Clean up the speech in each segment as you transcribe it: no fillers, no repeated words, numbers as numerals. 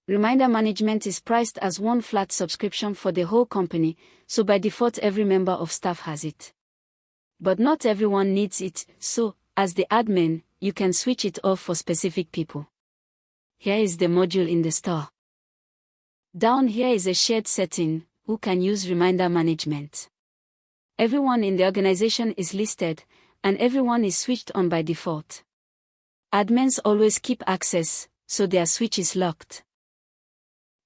Reminder management is priced as one flat subscription for the whole company, so by default every member of staff has it. But not everyone needs it, so, as the admin, you can switch it off for specific people. Here is the module in the store. Down here is a shared setting, who can use reminder management. Everyone in the organization is listed, and everyone is switched on by default. Admins always keep access, so their switch is locked.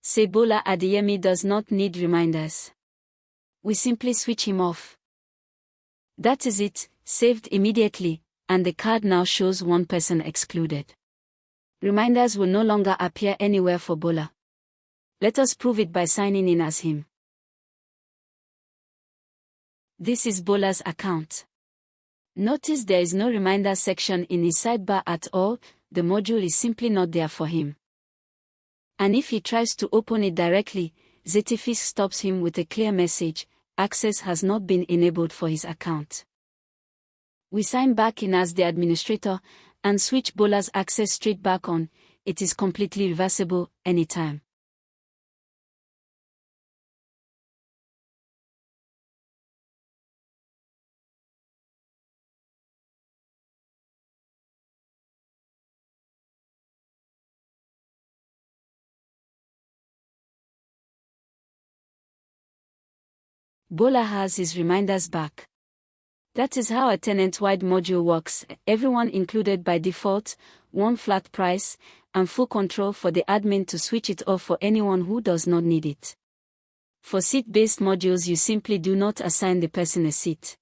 Say Bola Adeyemi does not need reminders. We simply switch him off. That is it, saved immediately, and the card now shows one person excluded. Reminders will no longer appear anywhere for Bola. Let us prove it by signing in as him. This is Bola's account. Notice there is no reminder section in his sidebar at all, the module is simply not there for him. And if he tries to open it directly, ZetaFisc stops him with a clear message: access has not been enabled for his account. We sign back in as the administrator, and switch Bola's access straight back on. It is completely reversible, anytime. Bola has his reminders back. That is how a tenant-wide module works, everyone included by default, one flat price, and full control for the admin to switch it off for anyone who does not need it. For seat-based modules, you simply do not assign the person a seat.